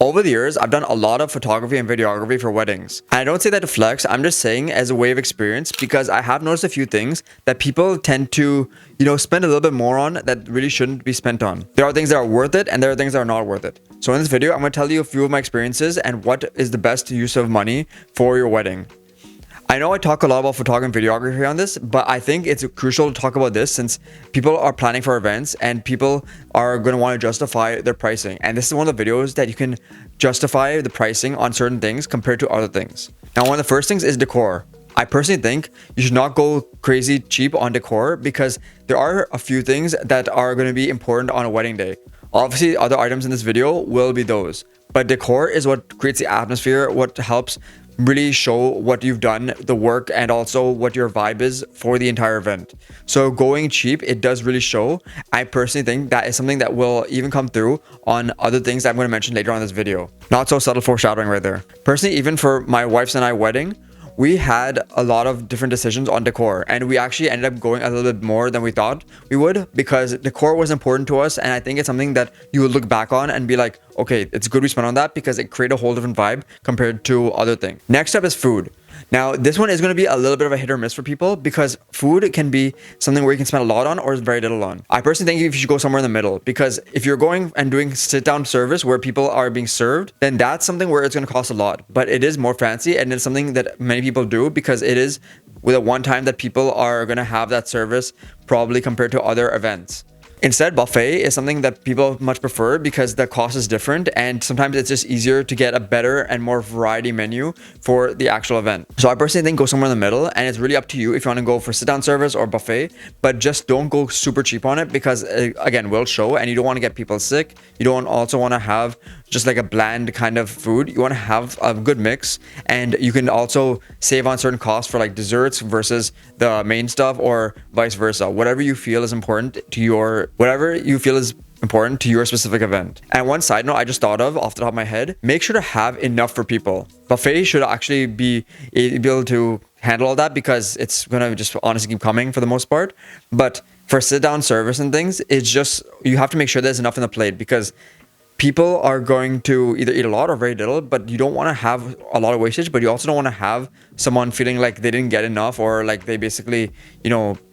Over the years, I've done a lot of photography and videography for weddings. And I don't say that to flex, I'm just saying as a way of experience because I have noticed a few things that people tend to, spend a little bit more on that really shouldn't be spent on. There are things that are worth it and there are things that are not worth it. So in this video, I'm going to tell you a few of my experiences and what is the best use of money for your wedding. I know I talk a lot about photography and videography on this, but I think it's crucial to talk about this since people are planning for events and people are going to want to justify their pricing. And this is one of the videos that you can justify the pricing on certain things compared to other things. Now, one of the first things is decor. I personally think you should not go crazy cheap on decor because there are a few things that are going to be important on a wedding day. Obviously, other items in this video will be those, but decor is what creates the atmosphere, what helps really show what you've done, the work, and also what your vibe is for the entire event. So going cheap, it does really show. I personally think that is something that will even come through on other things that I'm going to mention later on in this video. Not so subtle foreshadowing right there. Personally, even for my wife's and I wedding, we had a lot of different decisions on decor and we actually ended up going a little bit more than we thought we would because decor was important to us, and I think it's something that you would look back on and be like, okay, it's good we spent on that because it created a whole different vibe compared to other things. Next up is food. Now, this one is going to be a little bit of a hit or miss for people because food can be something where you can spend a lot on or very little on. I personally think you should go somewhere in the middle because if you're going and doing sit-down service where people are being served, then that's something where it's going to cost a lot. But it is more fancy and it's something that many people do because it is with a one time that people are going to have that service probably compared to other events. Instead, buffet is something that people much prefer because the cost is different and sometimes it's just easier to get a better and more variety menu for the actual event. So I personally think go somewhere in the middle, and it's really up to you if you want to go for sit-down service or buffet, but just don't go super cheap on it because again, will show and you don't want to get people sick. You don't also want to have just like a bland kind of food. You want to have a good mix, and you can also save on certain costs for like desserts versus the main stuff or vice versa. Whatever you feel is important to your specific event. And one side note I just thought of off the top of my head, make sure to have enough for people. Buffet should actually be able to handle all that because it's gonna just honestly keep coming for the most part. But for sit down service and things, it's just, you have to make sure there's enough in the plate because people are going to either eat a lot or very little, but you don't want to have a lot of wastage, but you also don't want to have someone feeling like they didn't get enough or like they basically,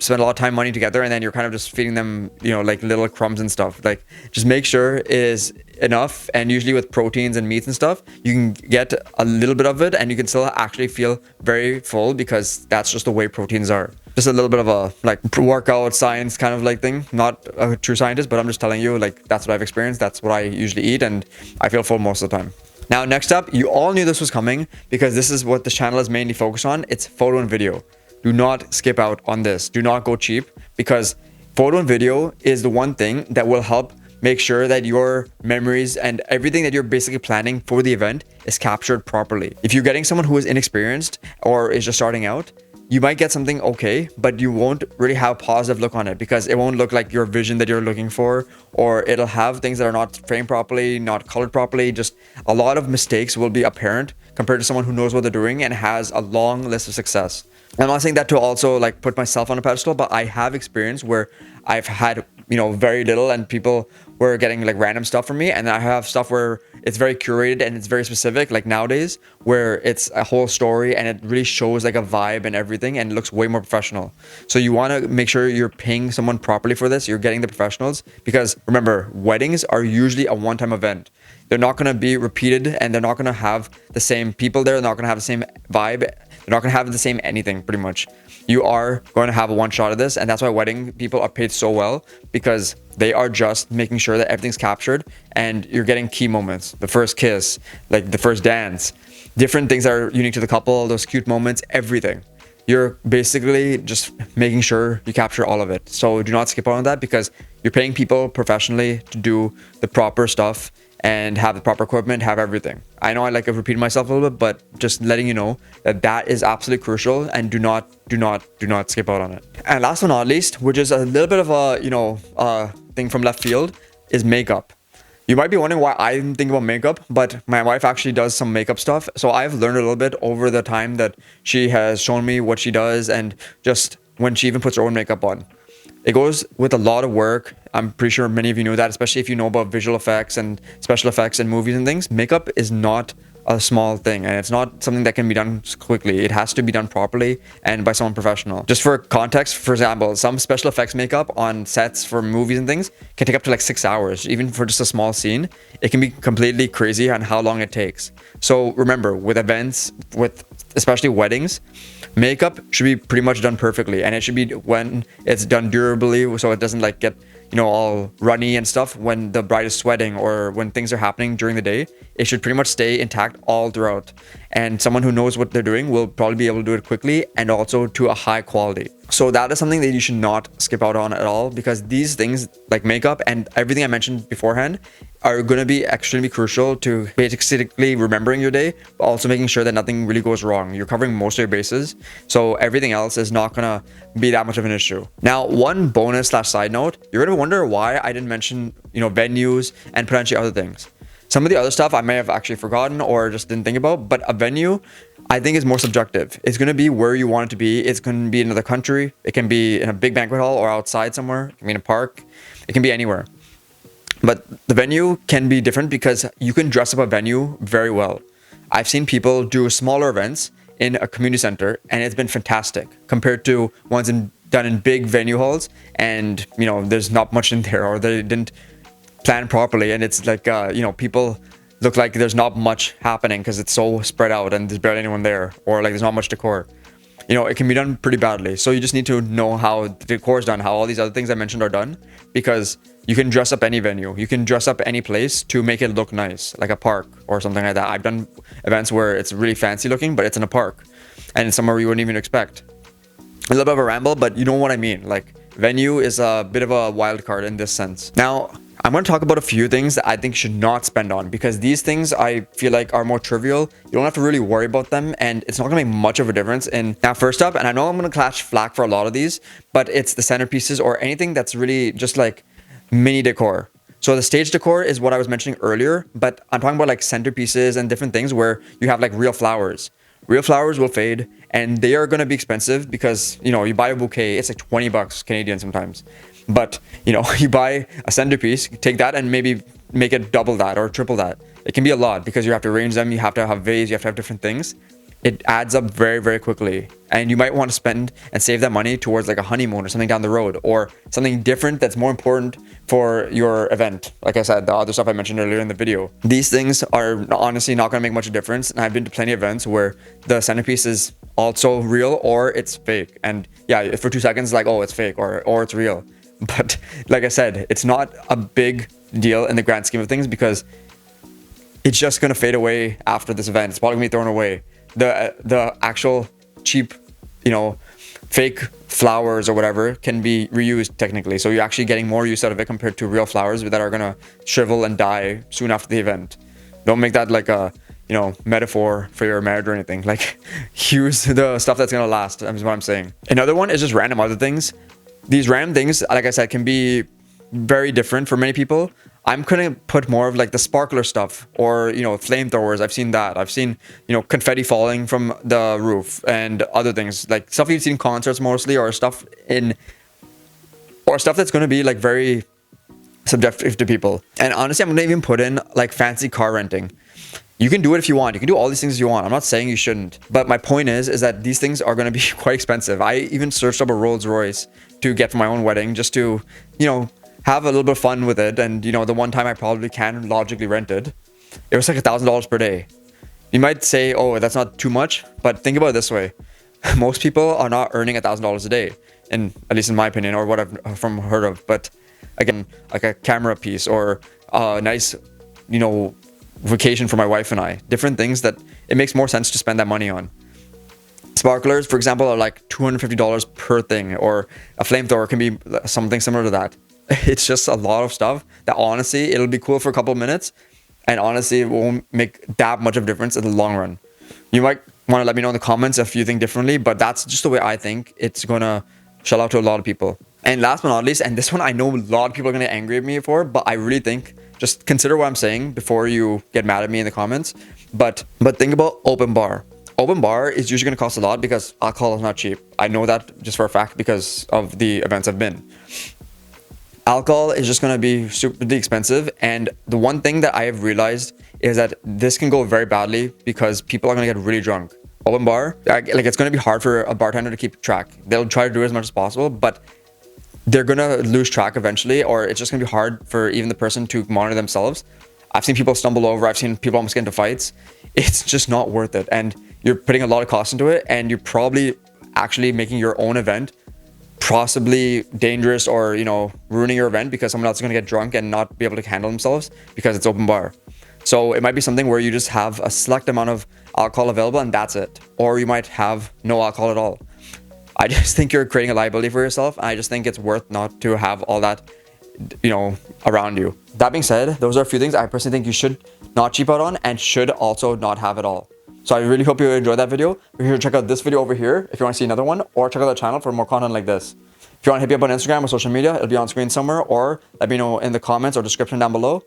spend a lot of time, money together, and then you're kind of just feeding them, like little crumbs and stuff. Like, just make sure it is enough. And usually with proteins and meats and stuff, you can get a little bit of it and you can still actually feel very full because that's just the way proteins are. Just a little bit of a like workout science kind of like thing. Not a true scientist, but I'm just telling you, like, that's what I've experienced. That's what I usually eat and I feel full most of the time. Now, next up, you all knew this was coming because this is what this channel is mainly focused on. It's photo and video. Do not skip out on this. Do not go cheap because photo and video is the one thing that will help make sure that your memories and everything that you're basically planning for the event is captured properly. If you're getting someone who is inexperienced or is just starting out, you might get something okay, but you won't really have a positive look on it because it won't look like your vision that you're looking for, or it'll have things that are not framed properly, not colored properly. Just a lot of mistakes will be apparent compared to someone who knows what they're doing and has a long list of success. I'm not saying that to also like put myself on a pedestal, but I have experience where I've had, very little and people were getting like random stuff from me. And I have stuff where it's very curated and it's very specific, like nowadays, where it's a whole story and it really shows like a vibe and everything and it looks way more professional. So you want to make sure you're paying someone properly for this. You're getting the professionals because remember, weddings are usually a one-time event. They're not going to be repeated and they're not going to have the same people there. They're not going to have the same vibe. They're not going to have the same anything pretty much. You are going to have a one shot of this, and that's why wedding people are paid so well because they are just making sure that everything's captured and you're getting key moments, the first kiss, like the first dance, different things that are unique to the couple, those cute moments, everything. You're basically just making sure you capture all of it. So do not skip on that because you're paying people professionally to do the proper stuff and have the proper equipment, have everything. I know I like have repeated myself a little bit, but just letting you know that that is absolutely crucial and do not skip out on it. And last but not least, which is a little bit of a, thing from left field, is makeup. You might be wondering why I didn't think about makeup, but my wife actually does some makeup stuff. So I've learned a little bit over the time that she has shown me what she does and just when she even puts her own makeup on. It goes with a lot of work. I'm pretty sure many of you know that, especially if you know about visual effects and special effects in movies and things. Makeup is not a small thing, and it's not something that can be done quickly. It has to be done properly and by someone professional. Just for context, for example, some special effects makeup on sets for movies and things can take up to like 6 hours, even for just a small scene. It can be completely crazy on how long it takes. So remember, with events, with especially weddings, makeup should be pretty much done perfectly, and it should be when it's done durably, so it doesn't like get all runny and stuff when the bride is sweating or when things are happening during the day. It should pretty much stay intact all throughout, and someone who knows what they're doing will probably be able to do it quickly and also to a high quality. So that is something that you should not skip out on at all, because these things like makeup and everything I mentioned beforehand are going to be extremely crucial to basically remembering your day, but also making sure that nothing really goes wrong. You're covering most of your bases, so everything else is not going to be that much of an issue. Now, one bonus / side note, you're going to wonder why I didn't mention, venues and potentially other things. Some of the other stuff I may have actually forgotten or just didn't think about, but a venue I think is more subjective. It's going to be where you want it to be. It's going to be in another country. It can be in a big banquet hall or outside somewhere. It can be in a park. It can be anywhere. But the venue can be different because you can dress up a venue very well. I've seen people do smaller events in a community center, and it's been fantastic compared to ones done in big venue halls, and there's not much in there, or they didn't plan properly, and it's like people look like there's not much happening because it's so spread out and there's barely anyone there, or like there's not much decor. It can be done pretty badly. So you just need to know how the decor is done, how all these other things I mentioned are done, because you can dress up any venue. You can dress up any place to make it look nice, like a park or something like that. I've done events where it's really fancy looking, but it's in a park and it's somewhere you wouldn't even expect. A little bit of a ramble, but you know what I mean. Like, venue is a bit of a wild card in this sense. Now, I'm going to talk about a few things that I think you should not spend on, because these things I feel like are more trivial. You don't have to really worry about them, and it's not going to make much of a difference. And now, first up, and I know I'm going to catch flack for a lot of these, but it's the centerpieces or anything that's really just like mini decor. So the stage decor is what I was mentioning earlier, but I'm talking about like centerpieces and different things where you have like real flowers. Real flowers will fade, and they are going to be expensive because, you buy a bouquet, it's like 20 bucks Canadian sometimes. But, you buy a centerpiece, take that and maybe make it double that or triple that. It can be a lot because you have to arrange them, you have to have vase, you have to have different things. It adds up very, very quickly. And you might want to spend and save that money towards like a honeymoon or something down the road, or something different that's more important for your event. Like I said, the other stuff I mentioned earlier in the video. These things are honestly not going to make much of a difference. And I've been to plenty of events where the centerpiece is also real or it's fake. And yeah, for 2 seconds, like, oh, it's fake or it's real. But like I said, it's not a big deal in the grand scheme of things because it's just going to fade away after this event. It's probably going to be thrown away. The actual cheap, fake flowers or whatever can be reused technically. So you're actually getting more use out of it compared to real flowers that are going to shrivel and die soon after the event. Don't make that like a, metaphor for your marriage or anything. Like, use the stuff that's going to last, is what I'm saying. Another one is just random other things. These random things, like I said, can be very different for many people. I'm gonna put more of like the sparkler stuff or, flamethrowers. I've seen that. I've seen, confetti falling from the roof and other things, like stuff you've seen in concerts mostly, or stuff that's gonna be like very subjective to people. And honestly, I'm gonna even put in like fancy car renting. You can do it if you want. You can do all these things you want. I'm not saying you shouldn't. But my point is that these things are going to be quite expensive. I even searched up a Rolls Royce to get for my own wedding just to, have a little bit of fun with it. And, the one time I probably can logically rent it, it was like $1,000 per day. You might say, oh, that's not too much. But think about it this way. Most people are not earning $1,000 a day, at least in my opinion, or what I've heard of. But again, like a camera piece or a nice, vacation for my wife and I, different things that it makes more sense to spend that money on. Sparklers, for example, are like $250 per thing, or a flamethrower can be something similar to that. It's just a lot of stuff that honestly, it'll be cool for a couple of minutes, and honestly, it won't make that much of a difference in the long run. You might want to let me know in the comments if you think differently, but that's just the way I think it's gonna shell out to a lot of people. And last but not least, and this one I know a lot of people are gonna get angry at me for, but I really think, just consider what I'm saying before you get mad at me in the comments. But think about open bar. Open bar is usually going to cost a lot because alcohol is not cheap. I know that just for a fact because of the events I've been. Alcohol is just going to be super expensive. And the one thing that I have realized is that this can go very badly because people are going to get really drunk. Open bar, like it's going to be hard for a bartender to keep track. They'll try to do it as much as possible, but they're going to lose track eventually, or it's just going to be hard for even the person to monitor themselves. I've seen people stumble over. I've seen people almost get into fights. It's just not worth it. And you're putting a lot of cost into it, and you're probably actually making your own event possibly dangerous, or, you know, ruining your event because someone else is going to get drunk and not be able to handle themselves because it's open bar. So it might be something where you just have a select amount of alcohol available and that's it. Or you might have no alcohol at all. I just think you're creating a liability for yourself. I just think it's worth not to have all that, you know, around you. That being said, those are a few things I personally think you should not cheap out on and should also not have at all. So I really hope you enjoyed that video. Be sure to check out this video over here if you want to see another one, or check out the channel for more content like this. If you want to hit me up on Instagram or social media, it'll be on screen somewhere, or let me know in the comments or description down below.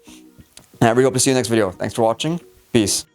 And I really hope to see you in the next video. Thanks for watching. Peace.